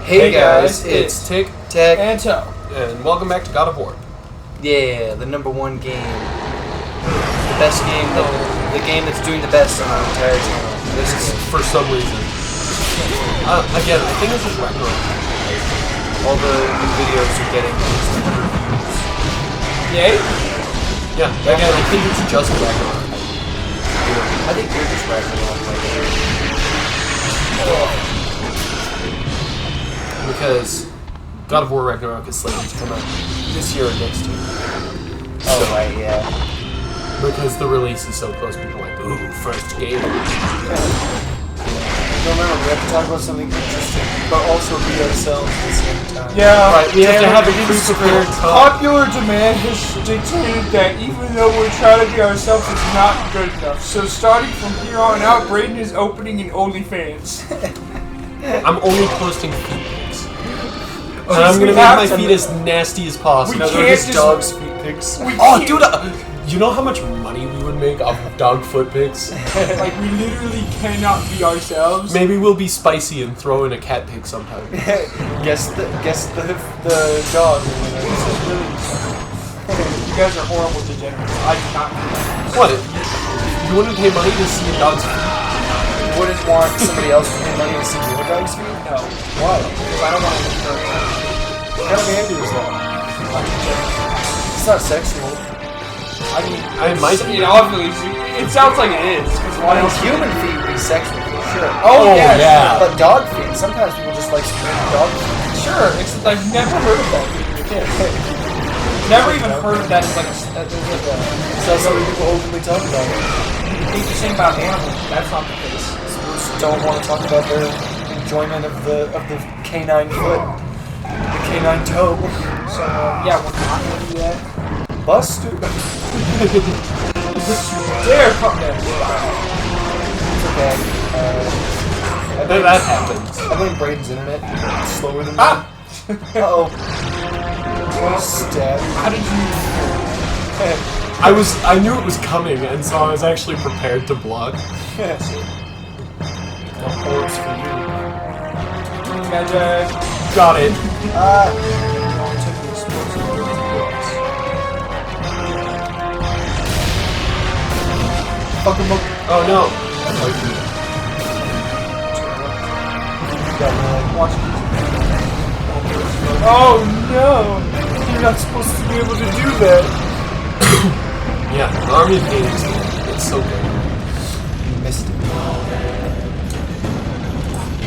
Hey guys, it's Tick Tech and Toe. and welcome back to God of War. Yeah, the #1 game. The best game, the game that's doing the best on our entire channel. This is for some reason. Again, I think this is Ragnarok. All the new videos are getting just 100 views. Yay? Yeah, again, I think it's just Ragnarok. I think you're just Ragnarok right there. Because God of War Ragnarok is slated to come out this year or next year. Oh, right, yeah. Because the release is so close, people are like, ooh, first game. Remember, we have to talk about something interesting, but also be ourselves at the same time. Yeah. Right, we have to have a pre-prepared talk. Popular demand has dictated that even though we're trying to be ourselves, it's not good enough. So starting from here on out, Braden is opening an OnlyFans. I'm only posting feet pics. And I'm gonna make my feet as nasty as possible. We can't just dogs' feet pics. Oh, dude, you know how much money we would make off of dog foot pics? Like, we literally cannot be ourselves. Maybe we'll be spicy and throw in a cat pic sometime. guess the dog. You guys are horrible degenerates. I do not do that. What? You wouldn't pay money to see a dog's feet? You wouldn't want somebody else to pay money to see your dog's feet? No. Why? Because I don't want to look for it. What kind of behavior is that? It's not sexual. I mean, I might be. You know, obviously, it sounds like it is. Because why else? Human feet would be sexual for sure. Oh, yeah. yeah. But dog feet, sometimes people just like spraying dog feet. Sure, except I've never heard of that being a kid. Never even heard of that as like a. So some people openly talk about it. You think the same about animals? That's not the case. People just don't want to talk about their enjoyment of the canine foot, the canine toe. So yeah, we're not gonna do that. Busted. Dare come there. It's okay. That happens. I blame Braden's internet. It's slower than mine. Uh-oh. Stab. How did you? I knew it was coming, and so I was actually prepared to block. Yes. No orbs for you. Magic. Got it. Fucking look. Oh no. Watch. Oh no! You're not supposed to be able to do that. Yeah, the Army of Games. It's so good. You missed it.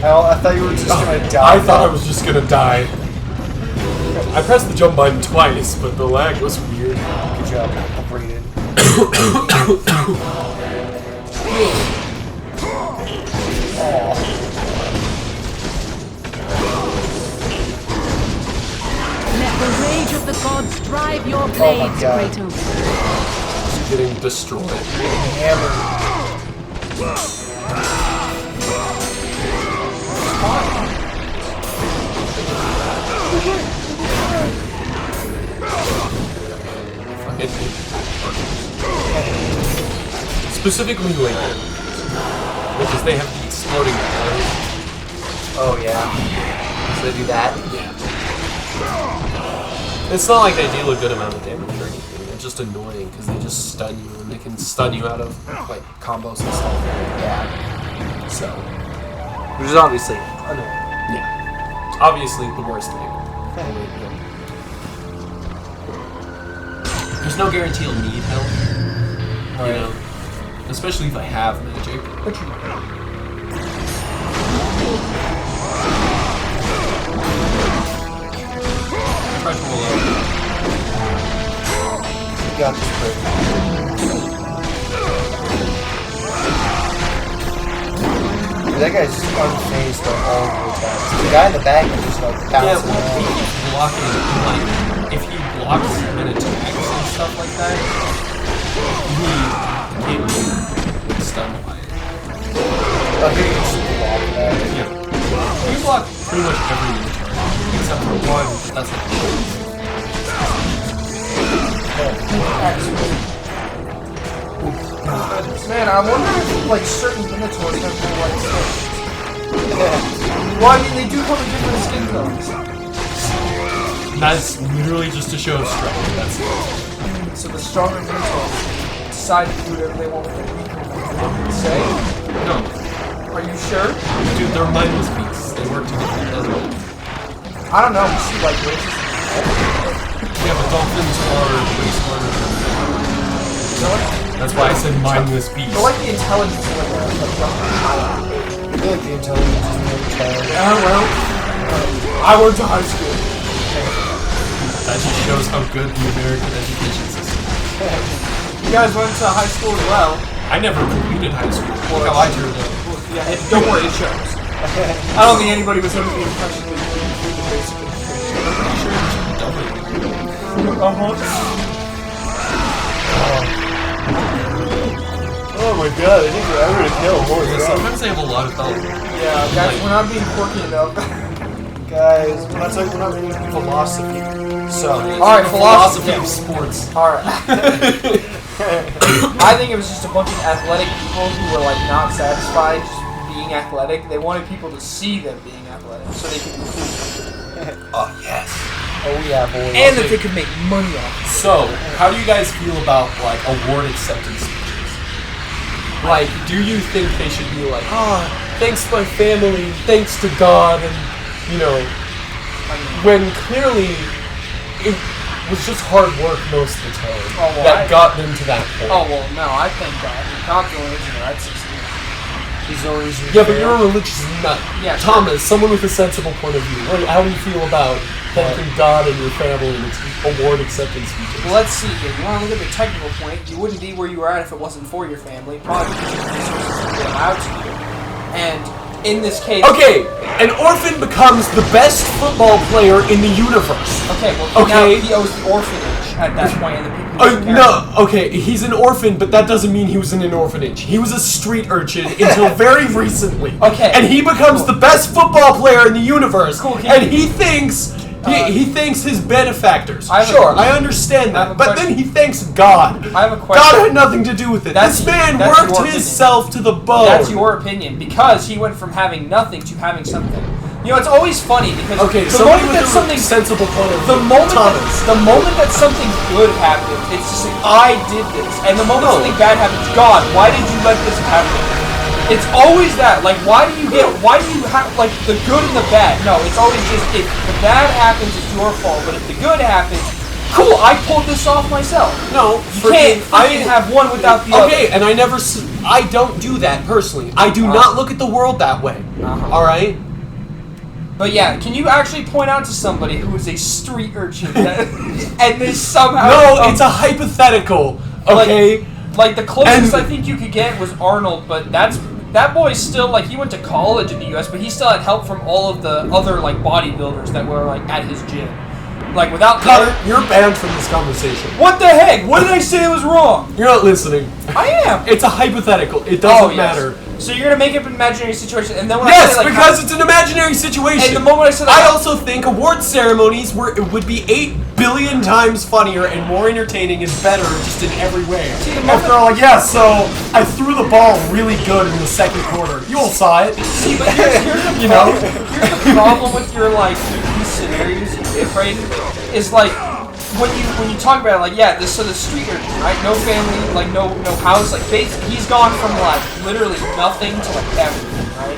I thought you were just gonna die. I thought I was just gonna die. I pressed the jump button twice, but the lag was weird. Good job, Braden. Let the rage of the gods drive your blades, God. Kratos. It's getting destroyed. Hammer. Specifically later. Because they have the exploding arrows. Oh yeah. So they do that. Yeah. It's not like they deal a good amount of damage or anything. They're just annoying because they just stun you and they can stun you out of like combos and stuff. Yeah. So Which is obviously annoying. yeah. Obviously the worst thing. There's no guarantee you'll need help. You know? Especially if I have magic. Try to roll out. You got this, Braden. That guy's just unfazed by all the attacks. The guy in the back is just like Yeah, bouncing well, around. he keeps blocking, like, if he blocks an attack and stuff like that, he gets stunned by it. Oh, he can just block that. Yeah. He blocked pretty much every return, except for one, that's like Man, I wonder if like certain Minotaurs have more white skin. Well, I mean, they do come in different skin That's literally just a show of strength. That's it. So the stronger individuals decide to do whatever they want with their weaker ones. Say? No. Are you sure? Dude, they're mindless beasts. They work together. That's all. I don't know. We see like races. Yeah, but dolphins are pretty smarter than That's why I said mindless beasts. They're like the intelligence of like a young child. I feel like the intelligence is more child. Well, I went to high school. That just shows how good the American education system is. You guys went to high school as well. I never completed high school. Look how I turned out. Yeah, don't worry, it shows. I don't think anybody was under the impression that you were through the basic education. I'm pretty sure you should be done with it. Oh my god, I think I would kill more Yeah, sometimes they have a lot of help. Yeah, guys, we're not being quirky enough. Guys, we're not reading philosophy. So, Alright, Philosophy of sports. Alright. I think it was just a bunch of athletic people who were like not satisfied just being athletic. They wanted people to see them being athletic so they could be cool. Oh, yes. oh yeah, boys. And that they could make money off it. So, how do you guys feel about, like, award acceptance speeches? Like, do you think they should be like, thanks my family, thanks to God, and, you know, when clearly it was just hard work most of the time that got them to that point. Oh, well, no, I thank God. Not the religion, I'd succeed. He's always Yeah, but you're a religious nut. Yeah, Thomas, someone with a sensible point of view. How do you feel about thanking God and your family and its award acceptance speeches? Well, let's see here. You want to look at the technical point, you wouldn't be where you were at if it wasn't for your family. Probably because of the resources that they allowed to you. And in this case... Okay, an orphan becomes the best football player in the universe. Okay, well, Okay. now he owes the orphanage at that point, and the people who took care of him. No, okay, he's an orphan, but that doesn't mean he was in an orphanage. He was a street urchin until very recently. Okay. And he becomes the best football player in the universe. Cool, And he thinks... He thanks his benefactors. I have a- Sure, I understand I have that. a But question. then he thanks God. I have a question. God had nothing to do with it. That's- This man that's worked your opinion. himself to the bone. That's your opinion, because he went from having nothing to having something. You know, it's always funny, because Okay, the somebody moment with that a something... sensible point of The view. moment, Thomas. the moment that something good happens, it's just like, I did this. And the moment No. something bad happens, God, why did you let this happen? It's always that. Like, why do you have, like, the good and the bad? No, it's always just, if the bad happens, it's your fault. But if the good happens, cool, I pulled this off myself. No, You can't have one without the Okay, other. and I don't do that personally. I do not look at the world that way. All right. But yeah, can you actually point out to somebody who is a street urchin that, and they somehow... No, it's a hypothetical. Okay. Like, the closest And- I think you could get was Arnold, but that boy's still, like, he went to college in the U.S., but he still had help from all of the other, like, bodybuilders that were, like, at his gym. Like, without... Connor, you're banned from this conversation. What the heck? What did I say was wrong? You're not listening. I am! It's a hypothetical. It doesn't yes. matter. So you're gonna make up an imaginary situation, and then when I Yes, say, like... because it's an imaginary situation. And the moment I said I that... also think award ceremonies would be 8 billion times funnier and more entertaining and better just in every way. See, the If moment- they're all like, yeah, so I threw the ball really good in the second quarter. You all saw it. See, but here's the You know? here's the problem with your, like, these scenarios you give, right? Is, like, when you talk about it, like, yeah, the street urchin, right? No family, like, no house, like, basically, he's gone from, like, literally nothing to, like, everything, right?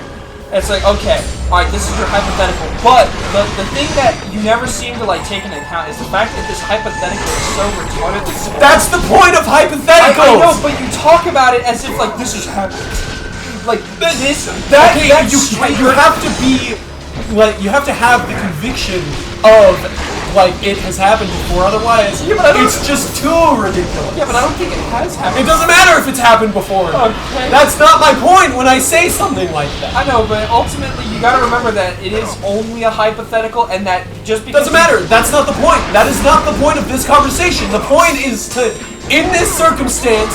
And it's like, okay, alright, this is your hypothetical, but the thing that you never seem to, like, take into account is the fact that this hypothetical is so retardedly small. That's the point of hypotheticals. I know, but you talk about it as if, like, this is happening. Like, this, Okay, that's you have to be, like, you have to have the conviction of, like, it has happened before, otherwise Yeah, but I don't- it's just too ridiculous. Yeah, but I don't think it has happened. It doesn't matter if it's happened before. Okay. That's not my point when I say something like that. I know, but ultimately you gotta remember that it is only a hypothetical, and that just because... Doesn't matter. That's not the point. That is not the point of this conversation. The point is to, in this circumstance,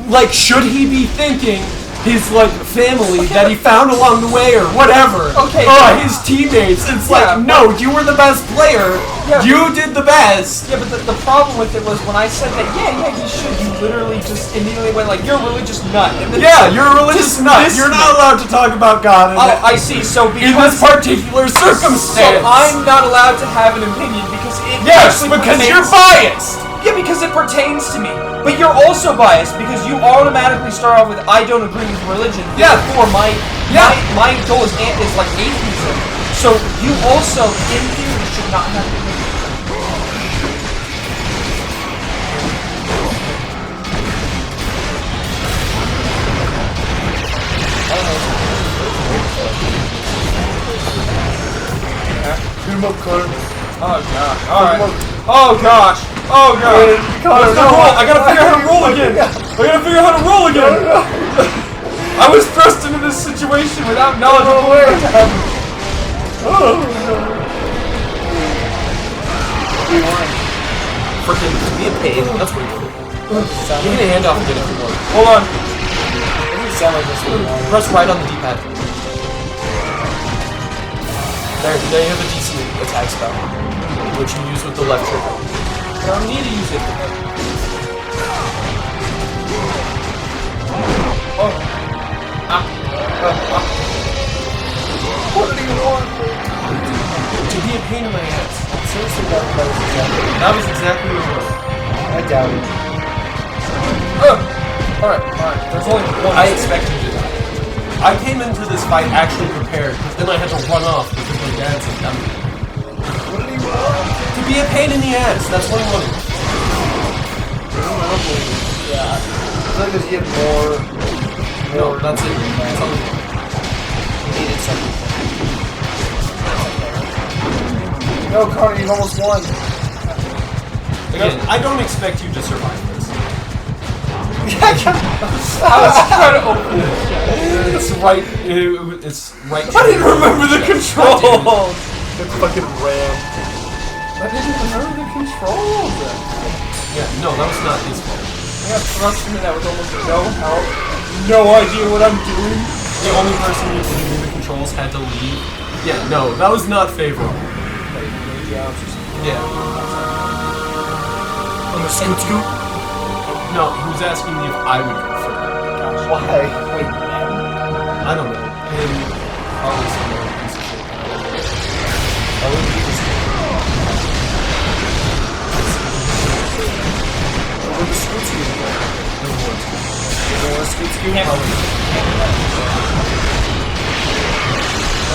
like, should he be thinking, his like family that he found along the way or whatever. Okay. His teammates. It's like, Yeah, no, you were the best player. Yeah, You did the best. Yeah, but the problem with it was when I said that, yeah, you should, you literally just immediately went like, you're a religious nut. And then Yeah, you're a religious nut. You're not allowed to talk about God I see, so in because... this particular So circumstance. I'm not allowed to have an opinion because it Yes, actually because pertains- you're biased. Yeah, because it pertains to me. But you're also biased because you automatically start off with I don't agree with religion. Yeah. Therefore, my goal is like atheism. So you also, in theory, should not have an opinion. Beat him up, Connor. Oh gosh. Alright. Oh gosh. Oh gosh. Connor, What's the roll? I gotta figure out how to roll again. I was thrust into this situation without knowledge of where to happen. Freaking be a pain. That's what you do. You can hand off again if you want. Hold on. Doesn't sound like this one. Press right on the D-pad. There, now you have a DC attack spell, which you use with the left trigger. I don't need to use it. Oh. What do you want? To be a pain in my ass. Seriously, that That was exactly what it was. I doubt it. Alright. There's only one. I expected you to die. I came into this fight actually prepared, but then I had to run off because my dad said dumb. What do you want? To be a pain in the ass, that's what I wanted. Yeah. I feel like there's yet more. No, that's it. That's all. You needed something. No, Connor, you've almost won. Again, I don't expect you to survive this. I was trying to open it. It's right. It's right. I didn't remember the controls. It's fucking ram. I didn't remember the controls. Yeah, no, that was not his fault. I got thrust into that with almost no help. No idea what I'm doing. The only person who knew the controls had to leave. Yeah, no, that was not favorable. Yeah. On the same two? No, he was asking me if I would go for that. Why? Wait, I don't know. Him, probably some other piece of shit. I wouldn't be this. What would the scoot ski do? No more. You don't want a scoot ski? can't. I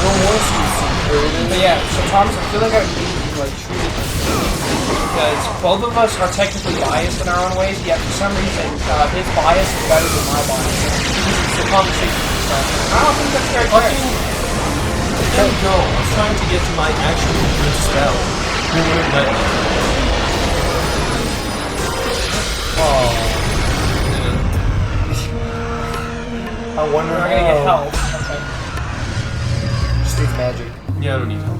don't want a scoot ski. But yeah, so Thomas, I feel like I need to like treat it because both of us are technically biased in our own ways, yet for some reason his bias is better than my bias. It's the conversation stuff. I don't think that's very fair. There we go. I was trying to get to my actual good spell. You wouldn't let me. I wonder We're gonna get help. Just needs magic. Yeah, I don't need help.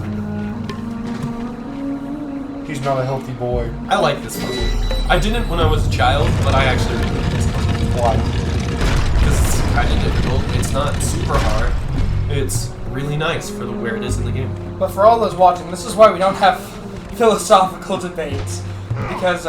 He's not a healthy boy. I like this puzzle. I didn't when I was a child, but I actually really like this puzzle. Why? Because it's kind of difficult. It's not super hard. It's really nice for where it is in the game. But for all those watching, this is why we don't have philosophical debates. Because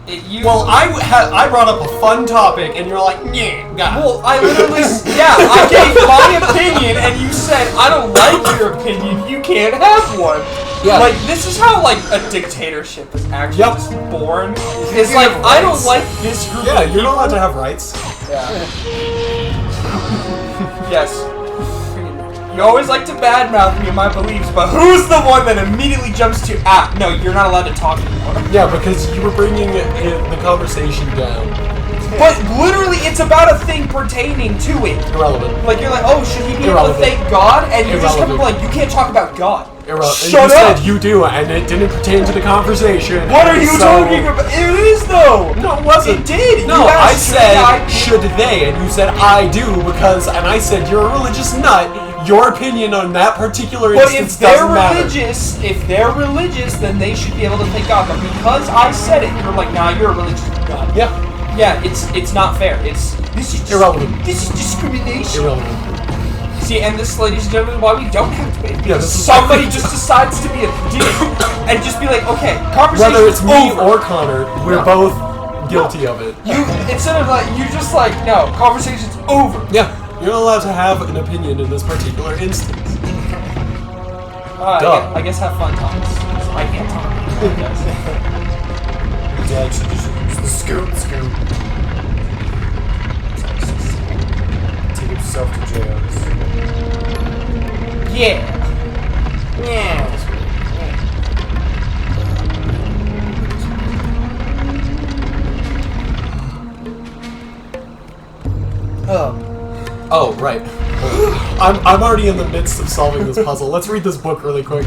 it usually... Well, I brought up a fun topic, and you're like, yeah, God. Well, I literally... Yeah, I gave my opinion, and you said, I don't like your opinion, you can't have one. Yeah. Like, this is how, like, a dictatorship is actually Yep. just born. It's like, I don't like this group Yeah, of you're not allowed to people. have rights. Yeah. Yes. You always like to badmouth me and my beliefs, but who's the one that immediately jumps to, no, you're not allowed to talk anymore. Yeah, because you were bringing the conversation down. But literally, it's about a thing pertaining to it. Irrelevant. Like, you're like, oh, should he be able to Irrelevant. thank God? And you just come up Irrelevant. like, you can't talk about God. Irrelevant. Shut you up! said you do, and it didn't pertain to the conversation. What are you so- talking about? It is, though! No, it wasn't. It did! No, You I asked, said, should they? And you said, I do, because, and I said, you're a religious nut. Your opinion on that particular But instance if they're doesn't matter. religious, then they should be able to thank God. But because I said it, you're like, nah, you're a religious God. Yeah. Yeah, it's not fair. This is Irrelevant. This is discrimination. Irrelevant. See, and this, ladies and gentlemen, why we don't have debate. Yeah, Because this is somebody just decides to be a dick and just be like, okay, conversation Whether it's me over. or Connor, we're both guilty of it. You instead of like you just like no, conversation's over. Yeah, you're not allowed to have an opinion in this particular instance. I guess have fun, Thomas. I can't talk. Dad should just use the scoop. Take yourself to jail. Yeah. Oh, right. I'm already in the midst of solving this puzzle. Let's read this book really quick.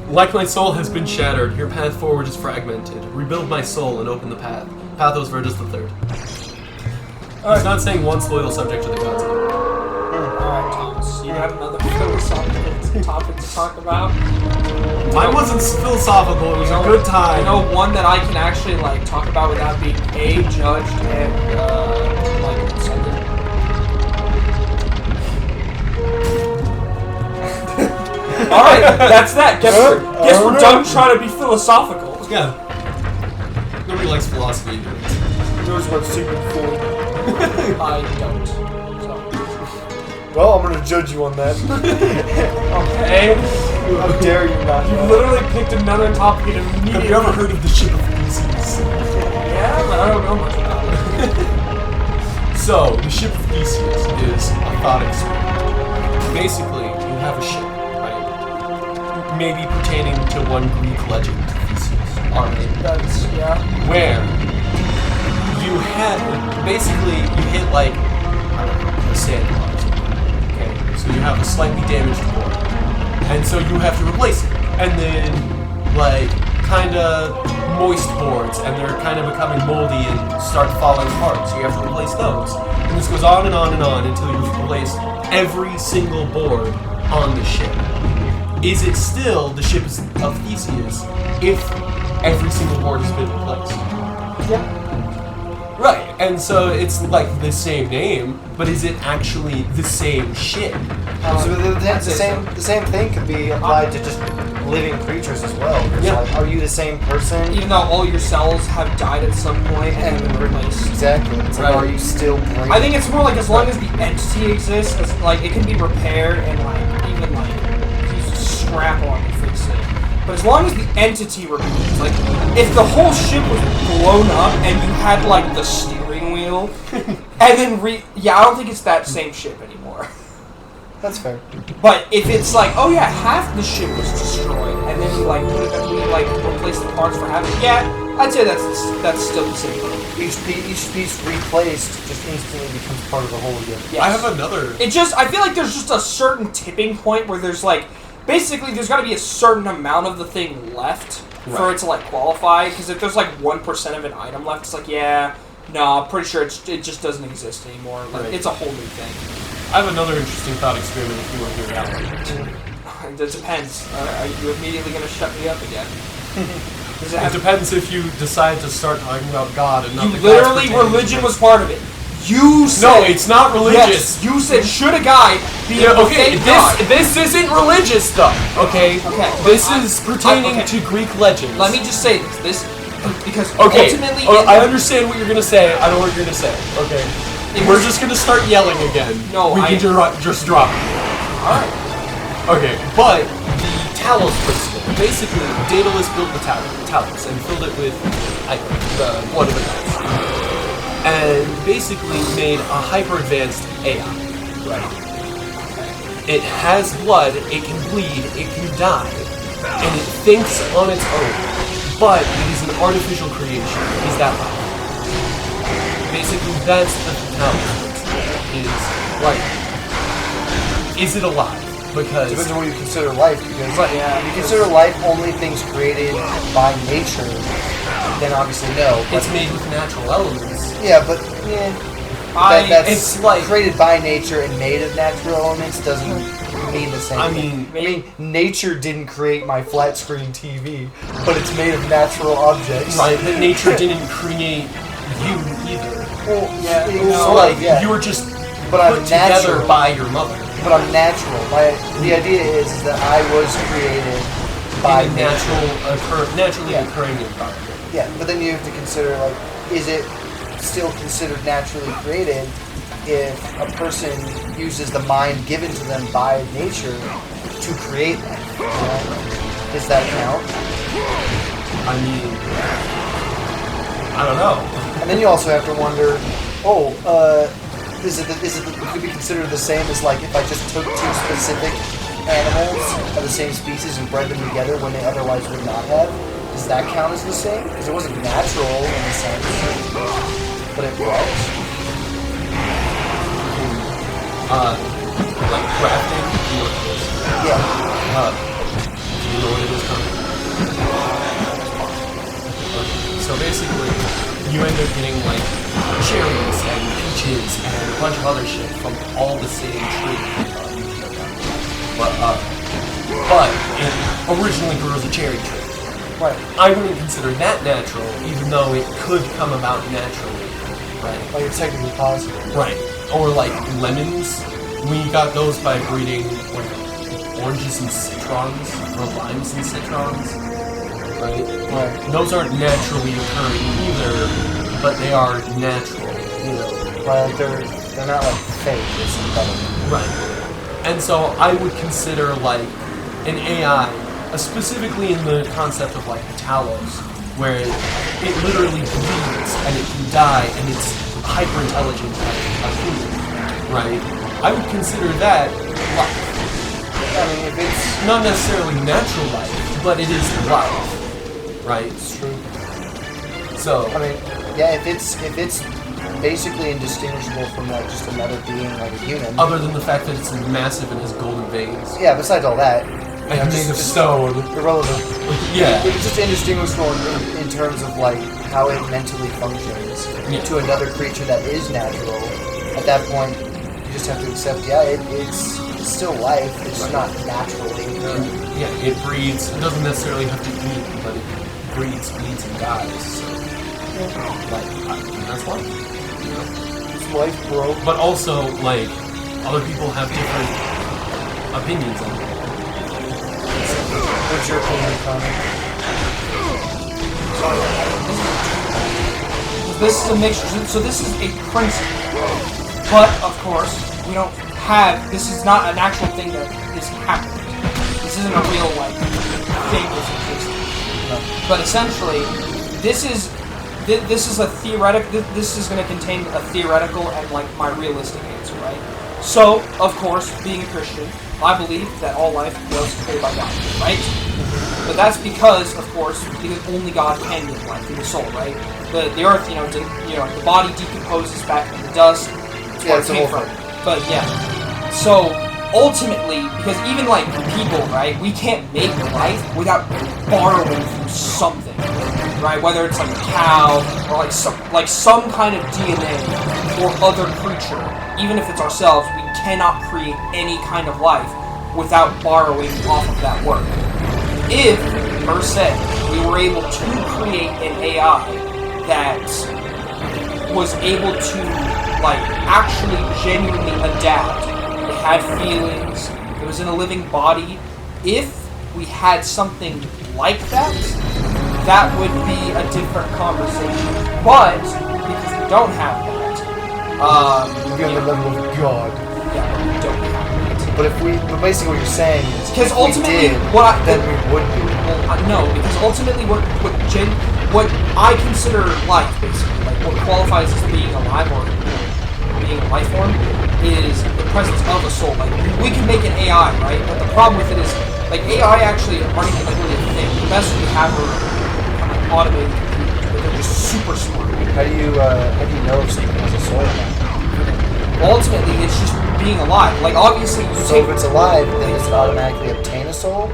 Like my soul has been shattered, your path forward is fragmented. Rebuild my soul and open the path. Pathos Virtus III. He's not saying once loyal subject to the gods. Alright, Thomas. You have another philosophical topic to talk about? Mine wasn't philosophical, it was a good I time. know one that I can actually like talk about without being judged and like insulted. Alright, that's that. Guess we're done trying to be philosophical. Yeah. Nobody likes philosophy. Knows what Sigmund Freud. I don't. So. Well, I'm gonna judge you on that. Okay. How dare you not? You literally picked another topic and Have immediately. you ever heard of the ship of Theseus? Yeah, but I don't know much about it. So, the ship of Theseus is a thought experiment. Basically, you have a ship, right? Maybe pertaining to one Greek legend, Theseus. Alright. That's yeah. Where you had basically you hit like I don't know, a sandbox. Okay, so you have a slightly damaged board, and so you have to replace it. And then like kind of moist boards, and they're kind of becoming moldy and start falling apart. So you have to replace those. And this goes on and on and on until you've replaced every single board on the ship. Is it still the ship of Theseus if every single board has been replaced? Yeah. Right, and so it's like the same name, but is it actually the same ship? So the same thing could be applied to just living creatures as well. It's Yeah. like, are you the same person? Even though all your cells have died at some point and have been replaced. Exactly. It's like, Right. are you still brain? I think it's more like as long as the entity exists, as like it can be repaired and like even like use a scrap on to fix it. But as long as the entity remains, like if the whole ship was blown up and you had like the steering wheel, and then I don't think it's that same ship anymore. That's fair. But if it's like, oh yeah, half the ship was destroyed, and then we replace the parts for half, yeah, I'd say that's still the same thing. Each piece replaced just instantly becomes part of the whole again. Yes. I have another. I feel like there's just a certain tipping point where there's like, basically there's got to be a certain amount of the thing left for it to like qualify. Because if there's like 1% of an item left, it's like, yeah, no, I'm pretty sure it just doesn't exist anymore. Like it's a whole new thing. I have another interesting thought experiment if you want to hear that one. It depends. Are you immediately going to shut me up again? Does it It have depends if you decide to start talking about God and not the literally, gods religion pertaining was part of it. You said... No, it's not religious. Yes, you said, should a guy be Yeah, able to okay, thank God? this isn't religious stuff, okay? Okay. This is pertaining okay. to Greek legends. Let me just say this. Because Okay, ultimately... I understand what you're gonna say. I know what you're gonna say. Okay. We're just gonna start yelling again. No, we can just drop it. Alright. Okay, but the Talos principle. Basically, Daedalus built the Talos and filled it with the blood of the gods. And basically made a hyper-advanced AI. Right. It has blood, it can bleed, it can die, and it thinks on its own. But it is an artificial creation. Is that life? Basically, that's the Talos is like, is it alive? Because Depends on what you consider life, because Right, if you consider life only things created by nature, then obviously no. it's made with natural elements. Yeah, but that's it's like created by nature and made of natural elements doesn't mean the same I thing. mean, Nature didn't create my flat screen TV, but it's made of natural objects. right? But nature didn't create you either. Well, Yeah, you no. know, So like yeah. you were just But put I'm together natural. by your mother. But I'm natural. The idea is that I was created by In a naturally Yeah. occurring environment. Yeah, but then you have to consider, like, is it still considered naturally created if a person uses the mind given to them by nature to create life? You know? Does that count? I mean, I don't know. And then you also have to wonder, could be considered the same as, like, if I just took two specific animals of the same species and bred them together when they otherwise would not have? Does that count as the same? Because it wasn't natural in a sense, but it was. Like crafting, you know what it is. Yeah. You know what it is, Connor? So basically, you end up getting like cherries and peaches and a bunch of other shit from all the same tree. But it originally grew as a cherry tree. Right. I wouldn't consider that natural, even though it could come about naturally, right? Like, it's technically possible. Right. Or like lemons, we got those by breeding like oranges and citrons, or limes and citrons, right? Right. Those aren't naturally occurring either, but they are natural, you know. Right, like they're not like fake, it's synthetic. Right. And so I would consider like an AI, specifically in the concept of like Talos, where it literally bleeds and it can die and it's hyper intelligent like a human, right? I would consider that life. I mean, if it's Not necessarily natural life, but it is life, right? it's true. So, I mean, yeah, if it's basically indistinguishable from like just another being like a human. other than the fact that it's massive and has golden veins, Yeah, besides all that, and made of stone, irrelevant. yeah, It's just indistinguishable in terms of like how it mentally functions Yeah. to another creature that is natural. At that point, you just have to accept, it's still life. It's just not naturally occurring. yeah, it breeds. It doesn't necessarily have to eat, but it breeds, bleeds, and dies. So, like, that's life. You know? It's life, bro. But also, like, other people have different opinions on it. What's your opinion, Connor? This is a mixture. So this is a principle. But, of course, we don't have... This is not an actual thing that is happening. This isn't a real, like, thing that's existing. But essentially, this is a theoretic... This is going to contain a theoretical and, like, my realistic answer, right? So, of course, being a Christian, I believe that all life was created by God, right? But that's because, of course, because only God can give life through the soul, right? The earth, the body decomposes back into dust. That's where it's it a came whole from. thing. But yeah, so ultimately, because even like people, right, we can't make life without borrowing from something, right? Whether it's like a cow or like some kind of DNA or other creature, even if it's ourselves, we cannot create any kind of life without borrowing off of that work. If, per se, we were able to create an AI that was able to, like, actually genuinely adapt, it had feelings, it was in a living body, if we had something like that, that would be a different conversation. But, because we don't have that, We're on the level of God. yeah, but we don't have that. But basically what you're saying is, Because if we ultimately, did, what then we would be. Well, no, because ultimately what I consider life, basically, like what qualifies as being alive or being a life form, is the presence of a soul. Like, we can make an AI, right? But the problem with it is, like, AI actually aren't even like really a thing. The best we have are kind of automated computers, but they're just super smart. How do you know if something has a soul or not? Well, ultimately, it's just being alive. Like, obviously, you So if it's alive, then does it automatically obtain a soul?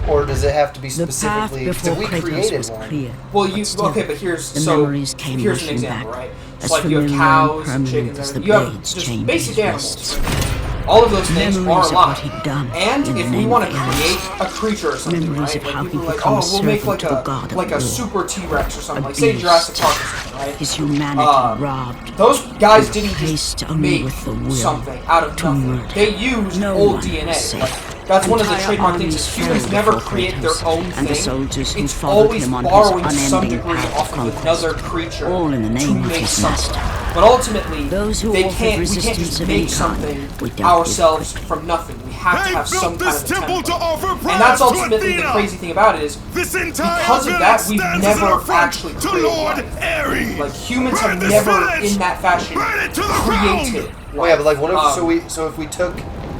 Or does it have to be The path specifically... before we Kratos created was one. clear. Well, you Still, okay, but here's the so memories came here's an rushing example, back, right? as So like you have familiar and cows and permanent chickens, as and the you have blades just changed basic his animals. wrists. All of those things Memories are of alive. what he'd done And in the if we name want of to Eris. create a creature or something, Memories right? of how Like people he are like, become a oh, we'll make servant like to the god of a war. super T-Rex or something, A like say beast. Jurassic Park or something, right? His humanity robbed. Those guys didn't Replaced just only make with the will something out of to nothing. murder. They used No old one DNA. was safe. Like, that's one of the Entire trademark things. armies Is humans fell never before create their Kratos, own and the thing. soldiers who It's followed always him on his borrowing some unending degree path off of of conquest, another creature all in the to name of make his something. master. But ultimately, Those who we offered can't resistance just of make any kind something were dealt with ourselves quickly. from nothing. We have to They have some built kind this of a temple to template. offer And prayers that's to ultimately the Athena. crazy thing about it is This entire because of village that, we've stands as an never affront actually to created Lord life. Ares. Like humans Burn have this never, village. in that fashion, Burn it to the created. ground. Well, yeah, but like, what if? Um, So if we took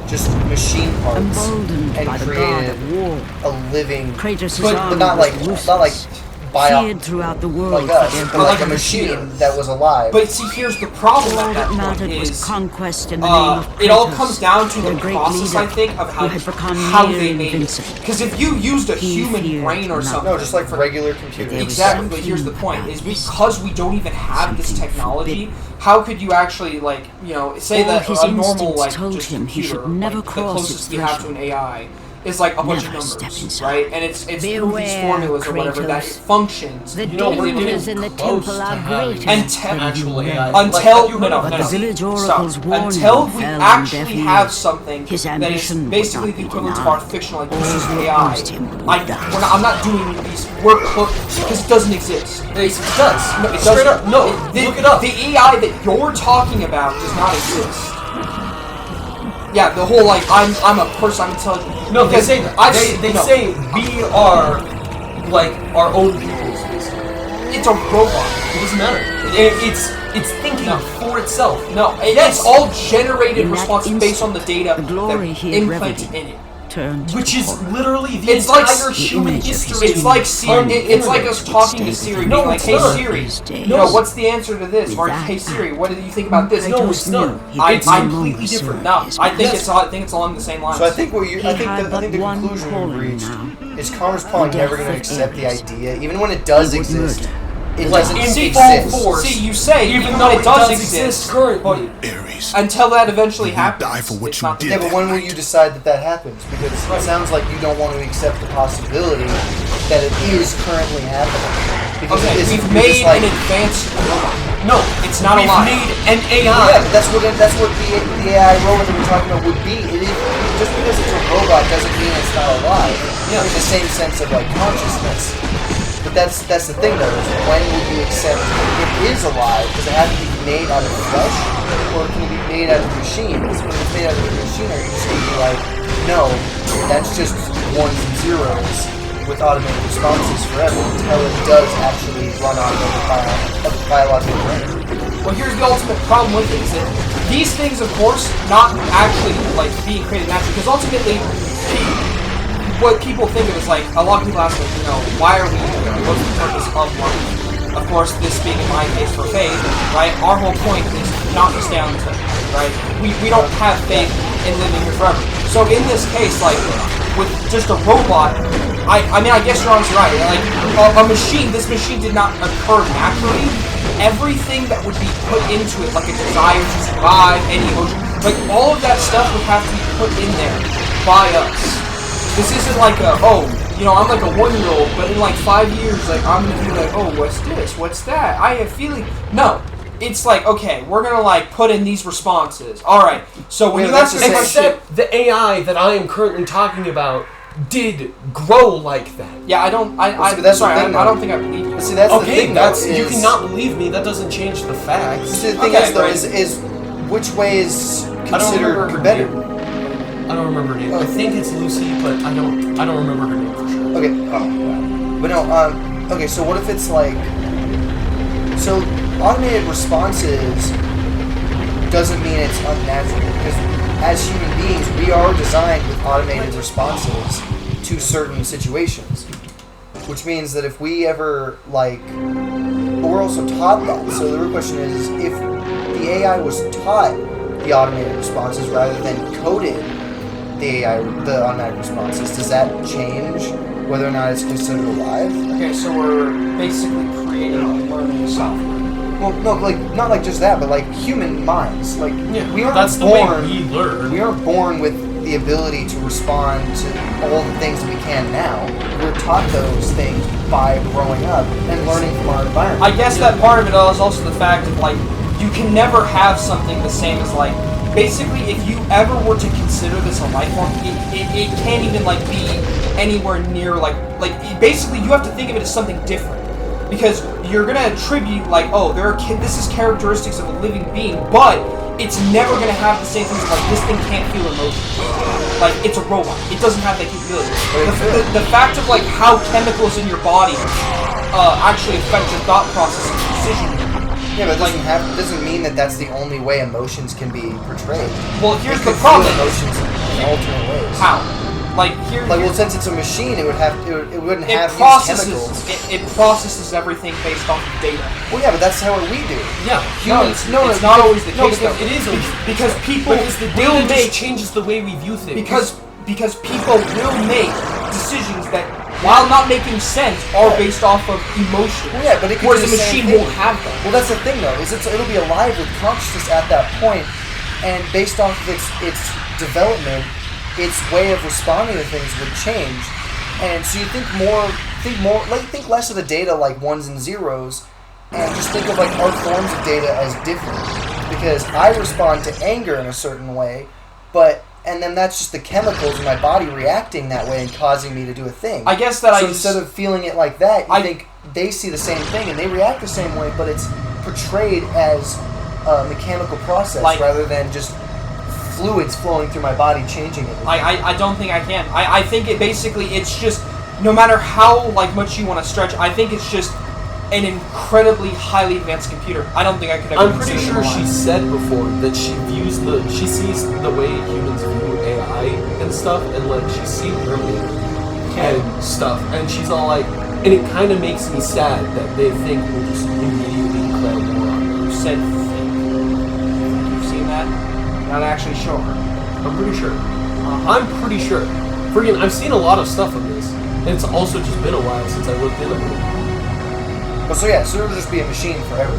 just machine parts Emboldened and by the god created of war, a living, Kratos' But army not was like ruthless, not like feared throughout the world like for us, their but like a like a machine computer. that was alive. But see, here's the problem all at that that point mattered was is conquest in the name of Kratos, it all comes down to their the great process, leader, I think, of who had become how near they made it. invincible. Because if you used a He human feared brain or nothing. something, no, just like regular computers. exactly. But something here's the point: is about this. because we don't even have this Something technology. forbidden. How could you actually, like, you know, say All that his a normal, instincts like, told just him he computer, should never like, the cross closest its you have to an AI is like a bunch of Never step numbers, inside. right? And it's through these Beware, formulas or whatever that it Kratos. functions. The You know, we're dangers getting in the close temple to are having greater Until- than actual you AI. know. Until Like, have you heard of But that? the village oracles Stop. warned Until him we fell on actually deaf have ears. something His that is ambition would basically not the be equivalent of denied. artificial, like All this is who AI. opposed him would die. I'm not doing these work because it doesn't exist. It does. No, it Straight doesn't. up. No, look it up. The AI that you're talking about does not exist. Yeah, the whole like I'm a person, I'm intelligent. No, they Because say that. I've They seen- no. say we are like our own peoples, basically. It's a robot. It doesn't matter. It's thinking No. for itself. No, Yes. it's all generated In that responses based instant, on the data the glory that he had implanted reveled in it. Turned to Which is horror. literally the It's like entire the human image of history. It's like Siri. It's like us talking to It's Siri, No, being like, it's "Hey not. Siri, These days. no, what's the answer to this?" With Or, that "Hey Siri, act, what do you think about this?" No, Kratos it's not. knew he I could no completely longer different. serve No, his I think Yes. I think it's along the same lines. So I think what you, He I think had the, I think the but one conclusion calling we reached now. is Connor's probably The never death going to of accept the Ares. idea, even when it does He would exist. murder. It Like, doesn't in exist. full force. See, you say Even even though when it does exist exist currently. Ares. until that eventually You happens. die for what it's you not the did. Yeah, but when will you decide that that happens? Because it sounds like you don't want to accept the possibility that it is currently happening. Because Okay, it isn't, we've you're made just like, an advanced robot. No, It's not we've alive. made an yeah, AI. but that's what the AI robot that we're talking about would be. It is, just because it's a robot doesn't mean it's not alive. Yeah. In the same sense of like consciousness. But that's the thing though, is when would you accept it is alive? Does it have to be made out of flesh? Or can it be made out of machines? When it's made out of a machine, are you just gonna be like, no, that's just ones and zeros with automated responses forever until it does actually run on a biological brain? Well, here's the ultimate problem with it: is that these things, of course, not actually like being created naturally, because ultimately, what people think of is like a lot of people ask, like, you know, why are we here? What's the purpose of life? Of course, this being in my case for faith, right? Our whole point is not to stay on this earth, right? We don't have faith in living here forever. So in this case, like with just a robot, I mean, I guess you're honestly right. Like a machine, this machine did not occur naturally. Everything that would be put into it, like a desire to survive, any emotion, like all of that stuff would have to be put in there by us. This isn't like you know, I'm like a 1-year-old, but in like 5 years, like I'm gonna be like, oh, what's this? What's that? I have feeling. No, it's like, okay, we're gonna like put in these responses. All right, so when Yeah, you that's ask the me same question, Except the AI that I am currently talking about did grow like that. yeah, I don't. See, but that's the sorry, thing, I though. don't think I believe you. But see, that's the Okay, thing. that's though, you is- cannot believe me. That doesn't change the facts. See, the thing Okay, is though, right. is which way is I don't considered remember her better? name. I don't remember her name. I think it's Lucy, but I don't remember her name for sure. Okay. Oh, wow. But no. Okay. So what if it's like? So automated responses doesn't mean it's unnatural, because as human beings, we are designed with automated responses to certain situations, which means that if we ever like, but we're also taught that. So the real question is, if the AI was taught the automated responses rather than coded the automatic responses, does that change whether or not it's considered alive? Okay, so we're basically creating a learning software. Well, no, like not like just that, but like human minds. Like we aren't that's the born. way we learn. We aren't born with the ability to respond to all the things that we can now. We're taught those things by growing up and learning from our environment. I guess that part of it is also the fact of like you can never have something the same as like basically if you ever were to consider this a life form, it can't even like be anywhere near like basically you have to think of it as something different because you're gonna attribute like this is characteristics of a living being, but it's never gonna have the same things like this thing can't feel emotions. Like it's a robot. It doesn't have that capability. The fact of like how chemicals in your body actually affect your thought process and decision. Yeah, but it doesn't mean that that's the only way emotions can be portrayed. Well, here's It the could problem. feel emotions in alternate ways. How? Like here. Like, well, since it's a machine, it wouldn't it have used processes. chemicals. It processes everything based off of data. Well, yeah, but that's how we do. Yeah. Humans, it's not always the case. because though. it is because people because the will data make just changes the way we view things. because people will make decisions that, while not making sense, are based off of emotion. Well, yeah, but it could whereas be the the same machine thing. won't have that. Well, that's the thing, though, is it'll be alive with consciousness at that point, and based off of its development, its way of responding to things would change. And so you think less of the data like ones and zeros, and just think of like our forms of data as different. Because I respond to anger in a certain way, and then that's just the chemicals in my body reacting that way and causing me to do a thing. I guess that so instead of feeling it like that, I think they see the same thing and they react the same way, but it's portrayed as a mechanical process rather than just fluids flowing through my body changing it. I don't think I can. I think it's just no matter how like much you want to stretch, I think it's just an incredibly highly advanced computer. I don't think I could ever. I'm pretty sure she said before that she sees the way humans view AI and stuff, and like she's seen early and stuff, and she's all like, and it kind of makes me sad that they think we'll just immediately declare war on them. You said you've seen that. Not actually sure. I'm pretty sure. I'm pretty sure. Friggin', I've seen a lot of stuff on this, and it's also just been a while since I looked into it. But so it'll just be a machine forever.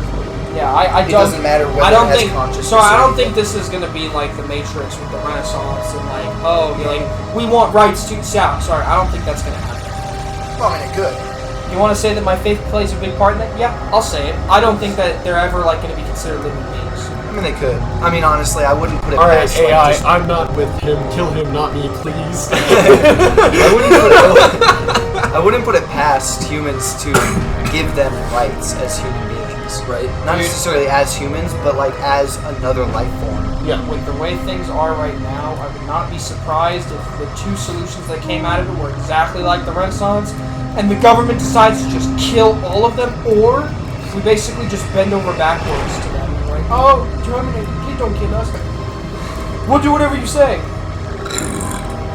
Yeah, I don't. It doesn't matter whether I don't it has think. consciousness. So I or don't think anything. this is gonna be like the Matrix with the Renaissance and like we want rights to. Yeah, sorry, I don't think that's gonna happen. Well, I mean, it could. You want to say that my faith plays a big part in that? Yeah, I'll say it. I don't think that they're ever like gonna be considered living beings. I mean, they could. I mean, honestly, I wouldn't put it Alright, past AI, like, just- I'm not with him. Kill him, not me, please. I wouldn't put it past humans to give them rights as human beings, right? Not necessarily as humans, but like as another life form. Yeah. With the way things are right now, I would not be surprised if the two solutions that came out of it were exactly like the Renaissance, and the government decides to just kill all of them, or we basically just bend over backwards to them. And we're like, oh, Germany, please don't kill us. We'll do whatever you say.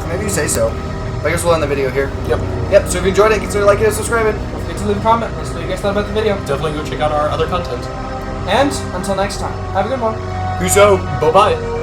Maybe you say so. I guess we'll end the video here. Yep. So if you enjoyed it, consider liking and subscribing. Don't forget to leave a comment. Let us know what you guys thought about the video. Definitely go check out our other content. And until next time, have a good one. Peace out. Bye-bye.